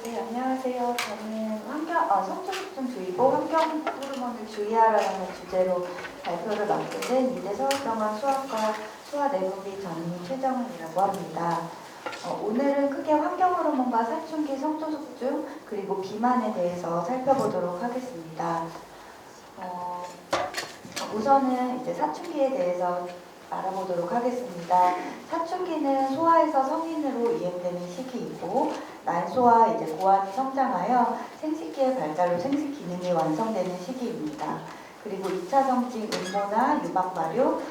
네, 안녕하세요. 저는 성초숙증주의보 환경 호르몬을 주의하라는 주제로 발표를 맡게 된 이대 서울병원 수학과 소아내분비 전문의 최정은이라고 합니다. 오늘은 크게 환경 호르몬과 사춘기 성초숙증 그리고 비만에 대해서 살펴보도록 하겠습니다. 우선은 이제 사춘기에 대해서 알아보도록 하겠습니다. 사춘기는 소아에서 성인으로 이행되는 시기이고 난소와 이제 고환이 성장하여 생식기의 발달로 생식 기능이 완성되는 시기입니다. 그리고 2차 성징, 음모나 유방 발육,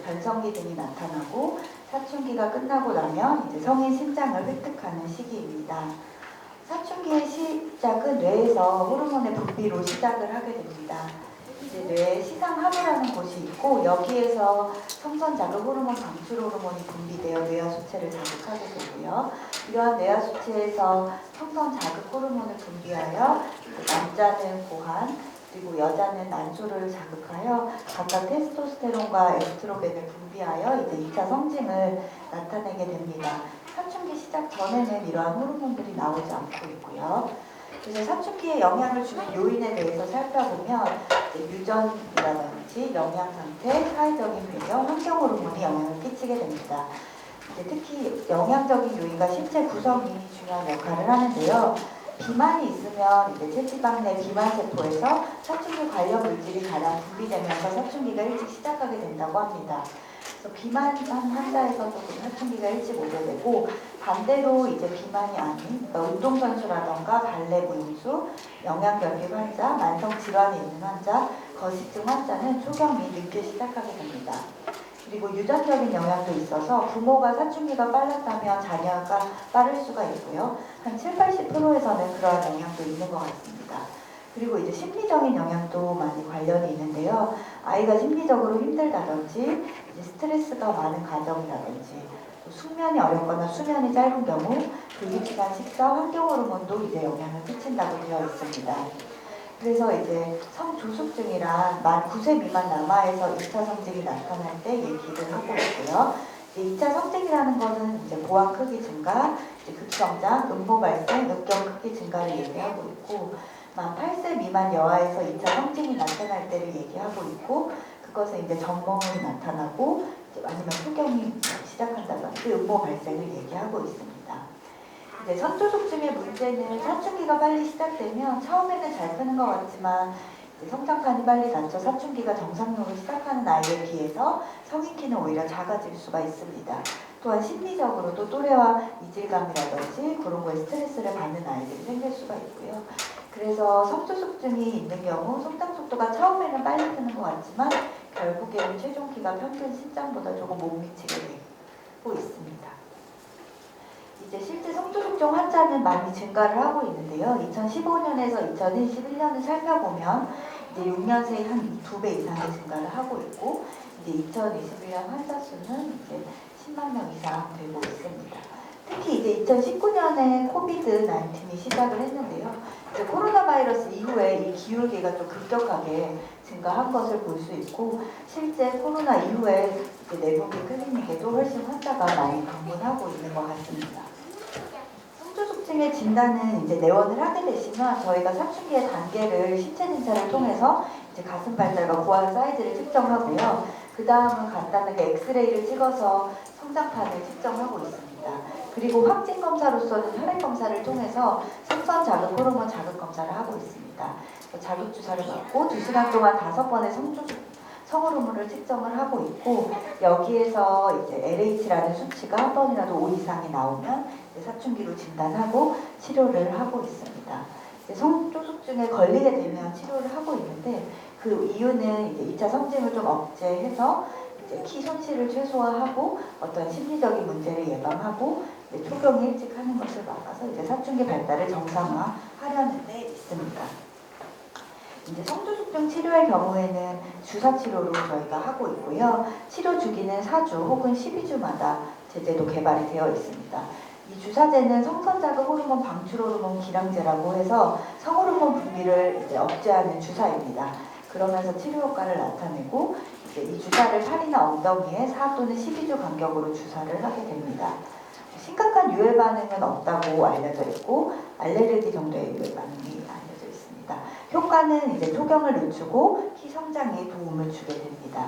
변성기 등이 나타나고 사춘기가 끝나고 나면 이제 성인 신장을 획득하는 시기입니다. 사춘기의 시작은 뇌에서 호르몬의 분비로 시작을 하게 됩니다. 이제 뇌에 시상하부라는 곳이 있고 여기에서 성선 자극 호르몬, 방출 호르몬이 분비되어 뇌하수체를 자극하게 되고요. 이러한 뇌하수체에서 성선 자극 호르몬을 분비하여 남자는 고환 그리고 여자는 난소를 자극하여 각각 테스토스테론과 에스트로겐을 분비하여 이제 2차 성징을 나타내게 됩니다. 사춘기 시작 전에는 이러한 호르몬들이 나오지 않고 있고요. 그래서 사춘기에 영향을 주는 요인에 대해서 살펴보면 유전이라든지 영양 상태, 사회적인 배경, 환경 호르몬이 영향을 끼치게 됩니다. 특히 영양적인 요인과 신체 구성이 중요한 역할을 하는데요. 비만이 있으면 이제 체지방 내 비만 세포에서 사춘기 관련 물질이 가장 분비되면서 사춘기가 일찍 시작하게 된다고 합니다. 그래서 비만한 환자에서 조금 사춘기가 일찍 오게 되고 반대로 이제 비만이 아닌 운동선수라던가 발레 무용수, 영양결핍 환자, 만성 질환이 있는 환자, 거식증 환자는 초경이 늦게 시작하게 됩니다. 그리고 유전적인 영향도 있어서 부모가 사춘기가 빨랐다면 자녀가 빠를 수가 있고요. 한 70~80%에서는 그러한 영향도 있는 것 같습니다. 그리고 이제 심리적인 영향도 많이 관련이 있는데요. 아이가 심리적으로 힘들다든지 이제 스트레스가 많은 가정이라든지 숙면이 어렵거나 수면이 짧은 경우 불규칙한 식사, 환경 호르몬도 이제 영향을 끼친다고 되어 있습니다. 그래서 이제 성조숙증이란 만 9세 미만 남아에서 2차 성징이 나타날 때 얘기를 하고 있고요. 2차 성징이라는 것은 이제 보안 크기 증가, 급성장, 음모 발생, 늑경 크기 증가를 얘기하고 있고 만 8세 미만 여아에서 2차 성징이 나타날 때를 얘기하고 있고 그것은 이제 전몽이 나타나고 아니면 소경이 시작한다든지 음모 발생을 얘기하고 있습니다. 이제 성조숙증의 문제는 사춘기가 빨리 시작되면 처음에는 잘 크는 것 같지만 성장판이 빨리 닫혀 사춘기가 정상적으로 시작하는 아이에 비해서 성인 키는 오히려 작아질 수가 있습니다. 또한 심리적으로도 또래와 이질감이라든지 그런 거에 스트레스를 받는 아이들이 생길 수가 있고요. 그래서 성조숙증이 있는 경우 성장 속도가 처음에는 빨리 크는 것 같지만 결국에는 최종 키가 평균 신장보다 조금 못 미치게 되고 있습니다. 이제 실제 성조숙증 환자는 많이 증가를 하고 있는데요. 2015년에서 2021년을 살펴보면 이제 6년 새에 한 2배 이상의 증가를 하고 있고 이제 2021년 환자 수는 이제 10만 명 이상 되고 있습니다. 특히 이제 2019년에 코비드-19이 시작을 했는데요. 이제 코로나 바이러스 이후에 이 기울기가 좀 급격하게 증가한 것을 볼 수 있고 실제 코로나 이후에 이제 내분비 클리닉에도 훨씬 환자가 많이 방문하고 있는 것 같습니다. 성조숙증의 진단은 이제 내원을 하게 되시면 저희가 사춘기의 단계를 신체 진찰을 통해서 이제 가슴 발달과 고환 사이즈를 측정하고요. 그 다음은 간단하게 엑스레이를 찍어서 성장판을 측정하고 있습니다. 그리고 확진 검사로서는 혈액 검사를 통해서 성선 자극 호르몬 자극 검사를 하고 있습니다. 자극 주사를 맞고 2시간 동안 5번의 성호르몬을 측정을 하고 있고 여기에서 이제 LH라는 수치가 한 번이라도 5 이상이 나오면 사춘기로 진단하고 치료를 하고 있습니다. 성조숙증에 걸리게 되면 치료를 하고 있는데 그 이유는 이제 2차 성징을 좀 억제해서 이제 키 손실을 최소화하고 어떤 심리적인 문제를 예방하고 초경이 일찍 하는 것을 막아서 이제 사춘기 발달을 정상화하려는 데 있습니다. 이제 성조숙증 치료의 경우에는 주사 치료로 저희가 하고 있고요. 치료 주기는 4주 혹은 12주마다 제제도 개발이 되어 있습니다. 이 주사제는 성선 자극 호르몬 방출 호르몬 기량제라고 해서 성호르몬 분비를 이제 억제하는 주사입니다. 그러면서 치료 효과를 나타내고 이제 이 주사를 팔이나 엉덩이에 4 또는 12주 간격으로 주사를 하게 됩니다. 심각한 유해 반응은 없다고 알려져 있고 알레르기 정도의 유해 반응이 알려져 있습니다. 효과는 이제 토경을 늦추고 키 성장에 도움을 주게 됩니다.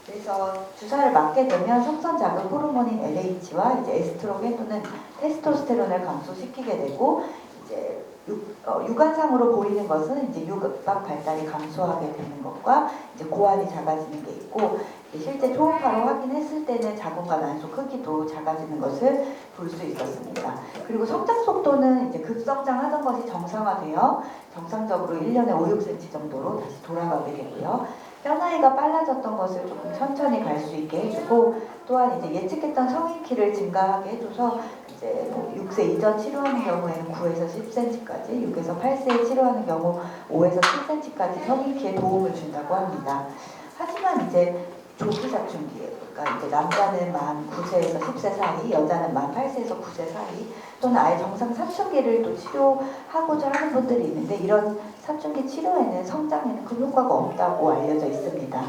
그래서 주사를 맞게 되면 성선 자극 호르몬인 LH와 이제 에스트로겐 또는 테스토스테론을 감소시키게 되고 이제 육안상으로 보이는 것은 이제 육각 발달이 감소하게 되는 것과 이제 고환이 작아지는 게 있고 실제 초음파로 확인했을 때는 자궁과 난소 크기도 작아지는 것을 볼 수 있었습니다. 그리고 성장 속도는 이제 급성장하던 것이 정상화되어 정상적으로 1년에 5, 6cm 정도로 다시 돌아가게 되고요. 뼈 나이가 빨라졌던 것을 조금 천천히 갈 수 있게 해주고 또한 이제 예측했던 성인 키를 증가하게 해줘서 이제 6세 이전 치료하는 경우에는 9에서 10cm까지, 6에서 8세에 치료하는 경우 5에서 7cm까지 성인 키에 도움을 준다고 합니다. 하지만 이제 조기 사춘기, 그러니까 이제 남자는 만 9세에서 10세 사이, 여자는 만 8세에서 9세 사이, 또는 아예 정상 사춘기를 또 치료하고자 하는 분들이 있는데 이런 사춘기 치료에는 성장에는 큰 효과가 없다고 알려져 있습니다.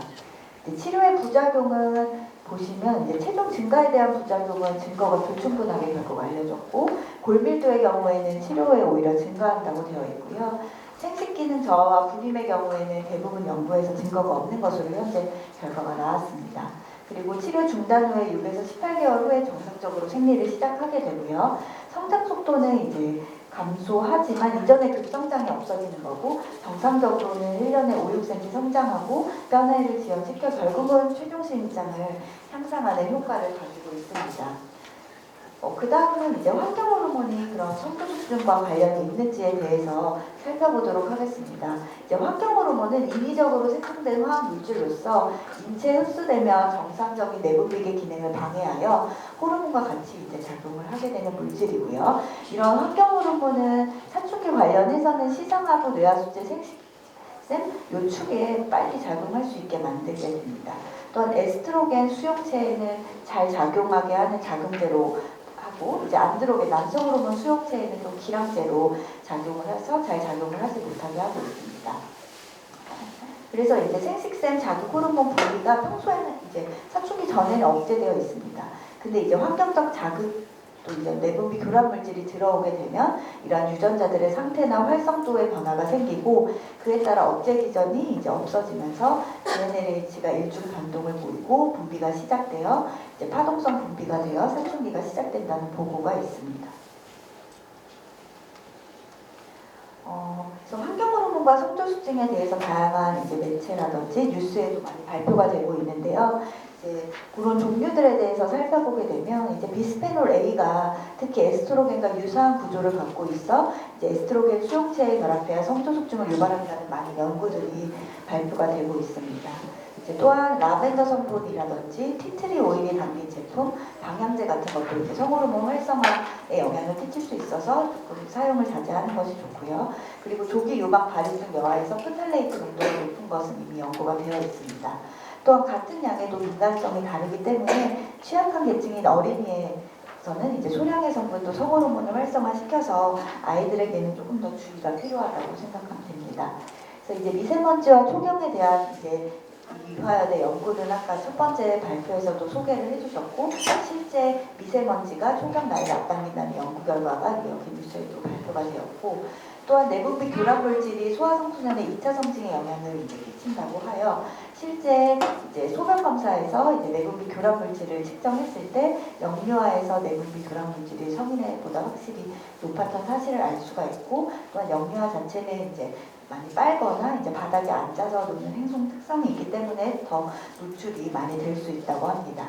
치료의 부작용은 보시면 이제 체중 증가에 대한 부작용은 증거가 불충분하게 결국 알려졌고 골밀도의 경우에는 치료에 오히려 증가한다고 되어 있고요. 생식기능 저하와 불임의 경우에는 대부분 연구에서 증거가 없는 것으로 현재 결과가 나왔습니다. 그리고 치료 중단 후에 6에서 18개월 후에 정상적으로 생리를 시작하게 되고요. 성장 속도는 이제 감소하지만 이전에 급성장이 없어지는 거고 정상적으로는 1년에 5, 6cm 성장하고 뼈 나이를 지연시켜 결국은 최종 신장을 향상하는 효과를 가지고 있습니다. 그 다음은 이제 환경 호르몬이 그런 성도수증과 관련이 있는지에 대해서 살펴보도록 하겠습니다. 이제 환경 호르몬은 인위적으로 생성된 화학 물질로서 인체에 흡수되면 정상적인 내분비계 기능을 방해하여 호르몬과 같이 이제 작용을 하게 되는 물질이고요. 이런 환경 호르몬은 사춘기 관련해서는 시장하부 뇌하수체 생식샘 요축에 빨리 작용할 수 있게 만들게 됩니다. 또한 에스트로겐 수용체에는 잘 작용하게 하는 자금제로 이제 안드로겐 남성 호르몬 수용체에는 좀 기량제로 작용을 해서 잘 작용을 하지 못하게 하고 있습니다. 그래서 이제 생식샘 자극 호르몬 분비가 평소에는 이제 사춘기 전에는 억제되어 있습니다. 근데 이제 환경적 자극 또 이제 내분비 교란 물질이 들어오게 되면 이러한 유전자들의 상태나 활성도의 변화가 생기고 그에 따라 억제 기전이 이제 없어지면서 DNLH가 일중 변동을 보이고 분비가 시작되어 이제 파동성 분비가 되어 사춘기가 시작된다는 보고가 있습니다. 그래서 환경 호르몬과 성조수증에 대해서 다양한 이제 매체라든지 뉴스에도 많이 발표가 되고 있는데요. 이제 그런 종류들에 대해서 살펴보게 되면 이제 비스페놀 A가 특히 에스트로겐과 유사한 구조를 갖고 있어 이제 에스트로겐 수용체에 결합되어 성조숙증을 유발한다는 많은 연구들이 발표가 되고 있습니다. 이제 또한 라벤더 성분이라든지 티트리 오일이 담긴 제품, 방향제 같은 것도 이제 성호르몬 활성화에 영향을 끼칠 수 있어서 조금 사용을 자제하는 것이 좋고요. 그리고 조기 유방 발효증 여하에서 프탈레이트 농도가 높은 것은 이미 연구가 되어 있습니다. 또한 같은 양에도 민감성이 다르기 때문에 취약한 계층인 어린이에서는 이제 소량의 성분도 성호르몬을 활성화시켜서 아이들에게는 조금 더 주의가 필요하다고 생각하면 됩니다. 그래서 이제 미세먼지와 초경에 대한 이제 이화여대 연구는 아까 첫 번째 발표에서도 소개를 해주셨고 실제 미세먼지가 초경 나이를 앞당긴다는 연구 결과가 여기 뉴스에도 발표가 되었고 또한 내분비 교란 물질이 소화성순환의 2차 성징에 영향을 이제 끼친다고 하여 실제 이제 소변 검사에서 이제 내분비 교란 물질을 측정했을 때 영유아에서 내분비 교란 물질이 성인보다 확실히 높았던 사실을 알 수가 있고 또한 영유아 자체는 이제 많이 빨거나 이제 바닥에 앉아서 노는 행동 특성이 있기 때문에 더 노출이 많이 될 수 있다고 합니다.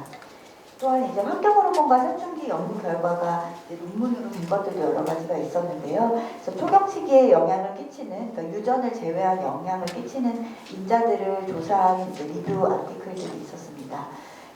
또한 이제 환경 호르몬과 사춘기 연구 결과가 이제 논문으로 된 것들도 여러 가지가 있었는데요. 그래서 초경 시기에 영향을 끼치는, 그러니까 유전을 제외한 영향을 끼치는 인자들을 조사한 이제 리뷰 아티클들이 있었습니다.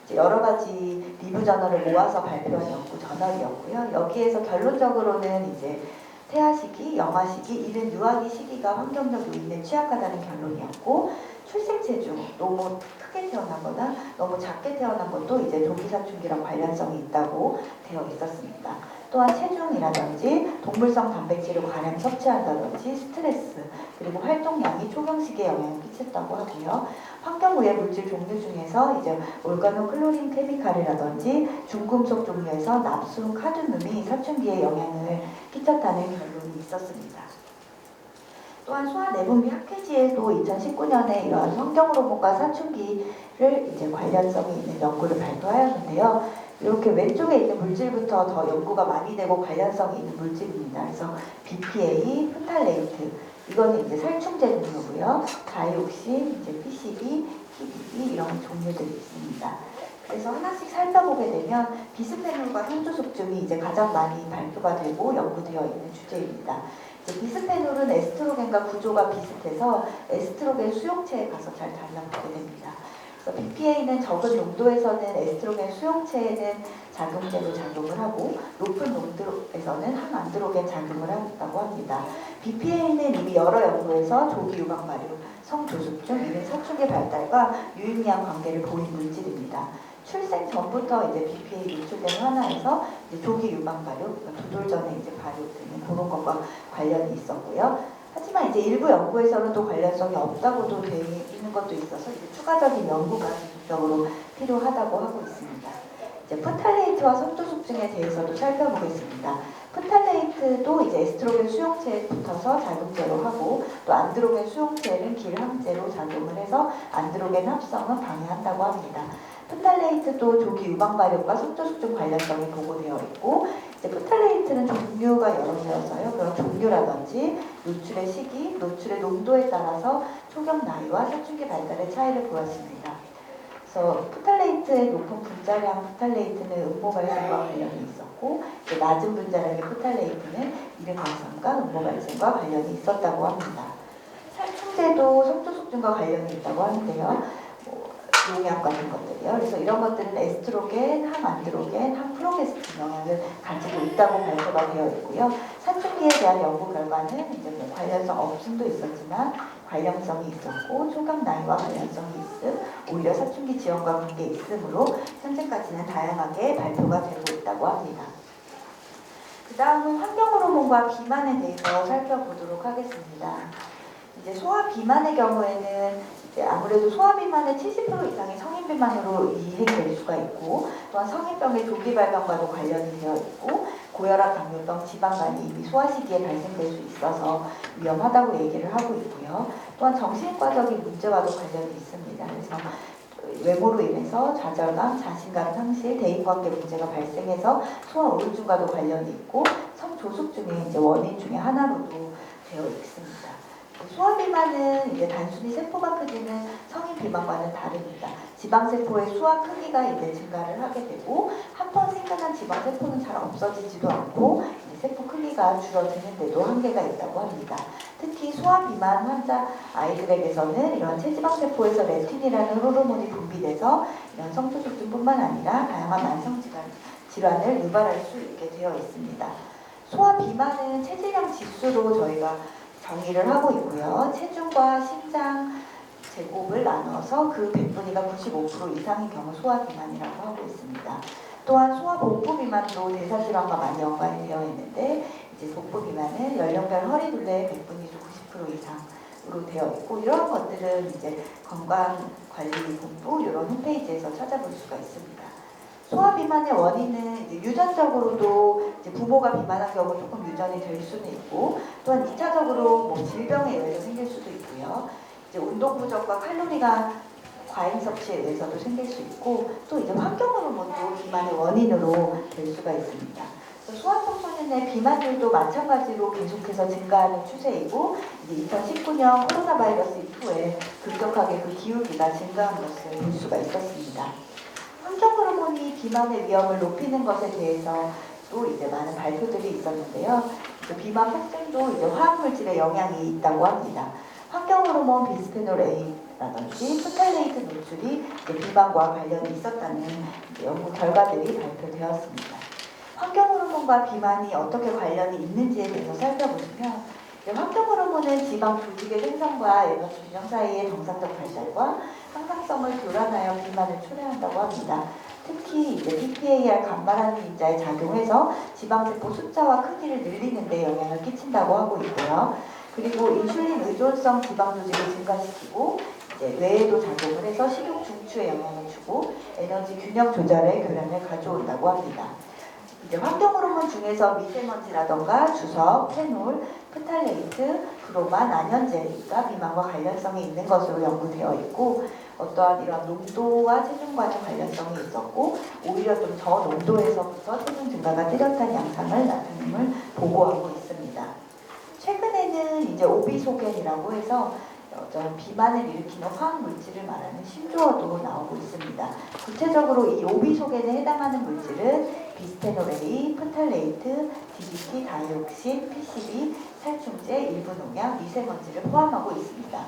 이제 여러 가지 리뷰 저널을 모아서 발표한 연구 저널이었고요. 여기에서 결론적으로는 이제 태아 시기, 영아 시기, 이른 유아기 시기가 환경적 요인에 취약하다는 결론이었고 출생 체중, 너무 크게 태어나거나 너무 작게 태어난 것도 이제 조기 사춘기랑 관련성이 있다고 되어 있었습니다. 또한 체중이라든지 동물성 단백질을 과량 섭취한다든지 스트레스, 그리고 활동량이 초경식에 영향을 끼쳤다고 하고요. 환경오염 물질 종류 중에서 이제 올가노클로린 케미칼이라든지 중금속 종류에서 납순, 카드뮴이 사춘기에 영향을 끼쳤다는 결론이 있었습니다. 또한 소아 내분비 학회지에도 2019년에 이러한 성경 호르몬과 사춘기를 이제 관련성이 있는 연구를 발표하였는데요. 이렇게 왼쪽에 있는 물질부터 더 연구가 많이 되고 관련성이 있는 물질입니다. 그래서 BPA, 프탈레이트, 이거는 이제 살충제 종류고요. 다이옥신, 이제 PCB, PBB 이런 종류들이 있습니다. 그래서 하나씩 살펴보게 되면 비스페놀과 성조숙증이 이제 가장 많이 발표가 되고 연구되어 있는 주제입니다. 비스페놀은 에스트로겐과 구조가 비슷해서 에스트로겐 수용체에 가서 잘 달라붙게 됩니다. 그래서 BPA는 적은 농도에서는 에스트로겐 수용체에는 작용제로 작용을 하고 높은 농도에서는 항안드로겐 작용을 한다고 합니다. BPA는 이미 여러 연구에서 조기 유방 발효, 성조숙증, 이른 사춘기 발달과 유의미한 관계를 보인 물질입니다. 출생 전부터 이제 BPA 노출된 하나에서 이제 조기 유방 발효, 그러니까 2돌 전에 이제 발효되는 그런 것과 관련이 있었고요. 하지만 이제 일부 연구에서는 또 관련성이 없다고도 되어 있는 것도 있어서 이제 추가적인 연구가 지속적으로 필요하다고 하고 있습니다. 이제 프탈레이트와 성조숙증에 대해서도 살펴보겠습니다. 프탈레이트도 이제 에스트로겐 수용체에 붙어서 작용제로 하고 또 안드로겐 수용체는 길항제로 작용을 해서 안드로겐 합성을 방해한다고 합니다. 프탈레이트도 조기 유방 발효과 성조숙증 관련성이 보고되어 있고 이제 프탈레이트는 종류가 여러 개여서요. 그런 종류라든지 노출의 시기, 노출의 농도에 따라서 초경 나이와 사춘기 발달의 차이를 보였습니다. 그래서 프탈레이트의 높은 분자량 프탈레이트는 음모 발생과 관련이 있었고 낮은 분자량의 프탈레이트는 이른 광선과 음모 발생과 관련이 있었다고 합니다. 살충제도 성조숙증과 관련이 있다고 하는데요. 농약 같은 것들이요. 그래서 이런 것들은 에스트로겐, 항안드로겐, 항프로게스틴 영향을 가지고 있다고 발표가 되어 있고요. 사춘기에 대한 연구 결과는 이제 뭐 관련성 없음도 있었지만 관련성이 있었고 초경 나이와 관련성이 있음, 오히려 사춘기 지원과 관계 있음으로 현재까지는 다양하게 발표가 되고 있다고 합니다. 그 다음은 환경 호르몬과 비만에 대해서 살펴보도록 하겠습니다. 이제 소아 비만의 경우에는 이제 아무래도 소아 비만의 70% 이상이 성인 비만으로 이행될 수가 있고 또한 성인병의 조기 발견과도 관련이 되어 있고 고혈압, 당뇨병, 지방간이 이미 소아 시기에 발생될 수 있어서 위험하다고 얘기를 하고 있고요. 또한 정신과적인 문제와도 관련이 있습니다. 그래서 외모로 인해서 좌절감, 자신감 상실, 대인관계 문제가 발생해서 소아 우울증과도 관련이 있고 성조숙증의 이제 원인 중에 하나로도 되어 있습니다. 소아 비만은 이제 단순히 세포가 크기는 성인 비만과는 다릅니다. 지방세포의 수화 크기가 이제 증가를 하게 되고 한 번 생겨난 지방세포는 잘 없어지지도 않고 세포 크기가 줄어드는데도 한계가 있다고 합니다. 특히 소아 비만 환자 아이들에게서는 이런 체지방세포에서 레틴이라는 호르몬이 분비돼서 이런 성조숙증뿐만 아니라 다양한 만성 질환을 유발할 수 있게 되어 있습니다. 소아 비만은 체질량 지수로 저희가 정의를 하고 있고요. 체중과 신장 제곱을 나눠서 그 100분위가 95% 이상인 경우 소아 비만이라고 하고 있습니다. 또한 소아 복부 비만도 대사질환과 많이 연관이 되어 있는데 이제 복부 비만은 연령별 허리둘레 100분위 90% 이상으로 되어 있고 이런 것들은 이제 건강관리본부 이런 홈페이지에서 찾아볼 수가 있습니다. 소아 비만의 원인은 이제 유전적으로도 이제 부모가 비만한 경우 조금 유전이 될 수는 있고 또한 2차적으로 뭐 질병에 의해서 생길 수도 있고요. 이제 운동 부족과 칼로리가 과잉 섭취에 의해서도 생길 수 있고 또 이제 환경 호르몬도 비만의 원인으로 될 수가 있습니다. 소아 청소년의 비만율도 마찬가지로 계속해서 증가하는 추세이고 이제 2019년 코로나 바이러스 이후에 급격하게 그 기울기가 증가한 것을 볼 수가 있었습니다. 환경 호르몬이 비만의 위험을 높이는 것에 대해서 또 이제 많은 발표들이 있었는데요. 비만 폭증도 이제 화학물질의 영향이 있다고 합니다. 환경 호르몬 비스페놀 A라든지 프탈레이트 노출이 비만과 관련이 있었다는 연구 결과들이 발표되었습니다. 환경 호르몬과 비만이 어떻게 관련이 있는지에 대해서 살펴보시면 환경 호르몬은 지방 조직의 생성과 에너지 균형 사이의 정상적 발달과 항상성을 교란하여 비만을 초래한다고 합니다. 특히 이제 PPAR 감마라는 인자에 작용해서 지방세포 숫자와 크기를 늘리는 데 영향을 끼친다고 하고 있고요. 그리고 인슐린 의존성 지방 조직을 증가시키고 이제 뇌에도 작용을 해서 식욕 중추에 영향을 주고 에너지 균형 조절에 교란을 가져온다고 합니다. 이제 환경 호르몬 중에서 미세먼지라던가 주석, 페놀, 프탈레이트, 브로만, 난연제가 비만과 관련성이 있는 것으로 연구되어 있고 어떠한 이런 농도와 체중과는 관련성이 있었고 오히려 좀 저농도에서부터 체중 증가가 뚜렷한 양상을 나타냄을 보고하고 있습니다. 최근에는 이제 오비소겐이라고 해서 비만을 일으키는 화학 물질을 말하는 신조어도 나오고 있습니다. 구체적으로 이 오비소겐에 해당하는 물질은 비스페놀 A, 프탈레이트, DDT, 다이옥신, PCB, 살충제, 일부 농약, 미세먼지를 포함하고 있습니다.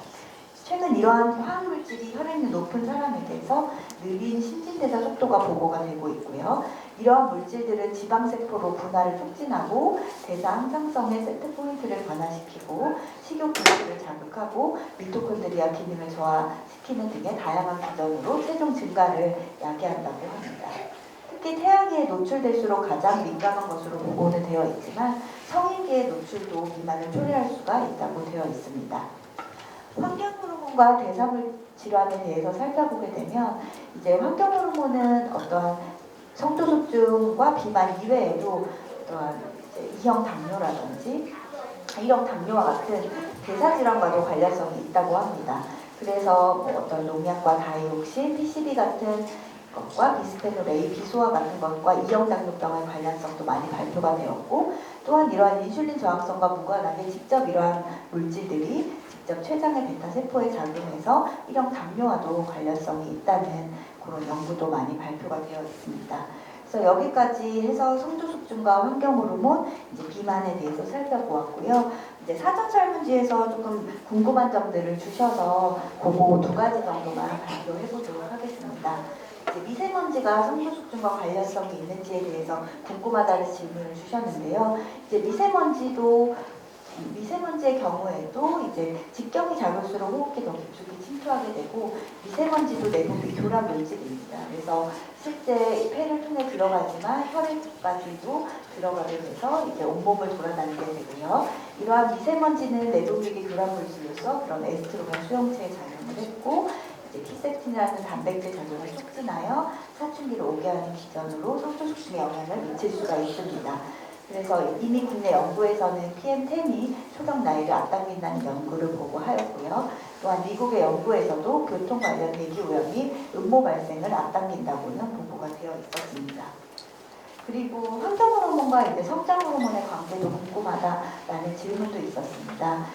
최근 이러한 화학물질이 혈액이 높은 사람에게서 느린 신진대사 속도가 보고가 되고 있고요. 이러한 물질들은 지방세포로 분할을 촉진하고 대사 항상성의 세트 포인트를 변화시키고 식욕 기능을 자극하고 미토콘드리아 기능을 저하시키는 등의 다양한 기전으로 체중 증가를 야기한다고 합니다. 특히 태양에 노출될수록 가장 민감한 것으로 보고는 되어 있지만 성인기의 노출도 비만을 초래할 수가 있다고 되어 있습니다. 환경 호르몬과 대사물 질환에 대해서 살펴보게 되면 이제 환경 호르몬은 어떠한 성도숙증과 비만 이외에도 어떠한 이제 2형 당뇨라든지 1형 당뇨와 같은 대사 질환과도 관련성이 있다고 합니다. 그래서 뭐 어떤 농약과 다이옥신, PCB 같은 것과 비스페놀 A, 비소와 같은 것과 2형 당뇨병의 관련성도 많이 발표가 되었고 또한 이러한 인슐린 저항성과 무관하게 직접 이러한 물질들이 직접 췌장의 베타세포에 작용해서 1형 당뇨와도 관련성이 있다는 그런 연구도 많이 발표가 되어 있습니다. 그래서 여기까지 해서 성조숙증과 환경호르몬, 이제 비만에 대해서 살펴보았고요. 이제 사전 설문지에서 조금 궁금한 점들을 주셔서 그거 2가지 정도만 발표해 보도록 하겠습니다. 미세먼지가 성조숙증과 관련성이 있는지에 대해서 궁금하다는 질문을 주셨는데요. 이제 미세먼지의 경우에도 이제 직경이 작을수록 호흡기 더 깊숙이 침투하게 되고 미세먼지도 내부비 교란 물질입니다. 그래서 실제 폐를 통해 들어가지만 혈액까지도 들어가게 돼서 이제 온몸을 돌아다니게 되고요. 이러한 미세먼지는 내부비계 교란 물질로서 그런 에스트로겐 수용체에 작용을 했고 키세틴이라는 단백질 작용을 촉진하여 사춘기를 오게 하는 기전으로 성조숙증에 영향을 미칠 수가 있습니다. 그래서 이미 국내 연구에서는 PM10이 초경 나이를 앞당긴다는 연구를 보고하였고요. 또한 미국의 연구에서도 교통 관련 대기 오염이 음모 발생을 앞당긴다고는 보고가 되어 있었습니다. 그리고 환경 호르몬과 이제 성장 호르몬의 관계도 궁금하다라는 질문도 있었습니다.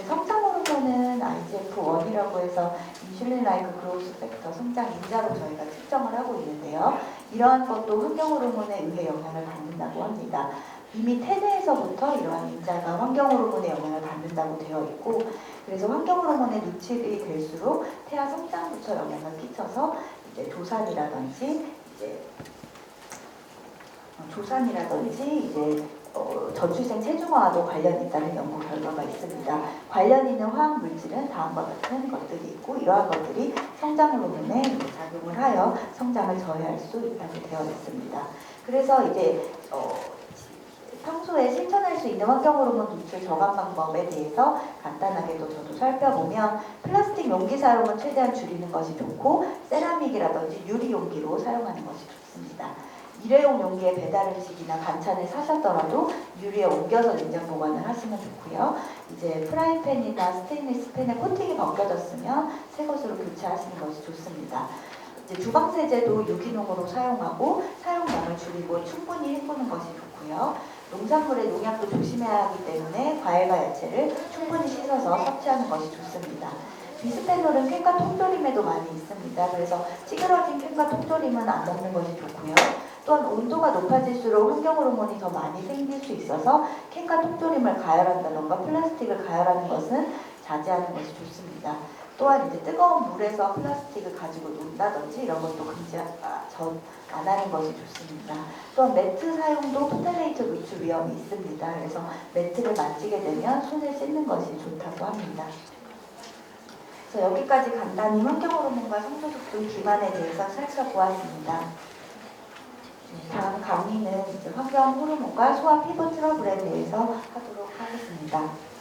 성장 호르몬은 IGF-1이라고 해서 인슐린 라이크 그로스 팩터 성장 인자로 저희가 측정을 하고 있는데요. 이러한 것도 환경 호르몬에 의해 영향을 받는다고 합니다. 이미 태내에서부터 이러한 인자가 환경 호르몬에 영향을 받는다고 되어 있고 그래서 환경 호르몬에 노출이 될수록 태아 성장부터 영향을 끼쳐서 이제 조산이라든지 전출생 체중화와도 관련이 있다는 연구 결과가 있습니다. 관련 있는 화학 물질은 다음과 같은 것들이 있고 이러한 것들이 성장 호르몬에 작용을 하여 성장을 저해할 수 있다고 되어 있습니다. 그래서 이제 평소에 실천할 수 있는 환경 호르몬 노출 저감 방법에 대해서 간단하게도 저도 살펴보면 플라스틱 용기 사용은 최대한 줄이는 것이 좋고 세라믹이라든지 유리 용기로 사용하는 것이 좋습니다. 일회용 용기에 배달 음식이나 반찬을 사셨더라도 유리에 옮겨서 냉장 보관을 하시면 좋고요. 이제 프라이팬이나 스테인리스 팬에 코팅이 벗겨졌으면 새 것으로 교체하시는 것이 좋습니다. 이제 주방 세제도 유기농으로 사용하고 사용량을 줄이고 충분히 헹구는 것이 좋고요. 농산물의 농약도 조심해야 하기 때문에 과일과 야채를 충분히 씻어서 섭취하는 것이 좋습니다. 비스페놀은 캔과 통조림에도 많이 있습니다. 그래서 찌그러진 캔과 통조림은 안 먹는 것이 좋고요. 또한 온도가 높아질수록 환경 호르몬이 더 많이 생길 수 있어서 캔과 통조림을 가열한다던가 플라스틱을 가열하는 것은 자제하는 것이 좋습니다. 또한 이제 뜨거운 물에서 플라스틱을 가지고 논다든지 이런 것도 안 하는 것이 좋습니다. 또한 매트 사용도 포탈레이트 노출 위험이 있습니다. 그래서 매트를 만지게 되면 손을 씻는 것이 좋다고 합니다. 그래서 여기까지 간단히 환경 호르몬과 성조숙증 비만에 대해서 살펴보았습니다. 다음 강의는 이제 환경 호르몬과 소아 피부 트러블에 대해서 하도록 하겠습니다.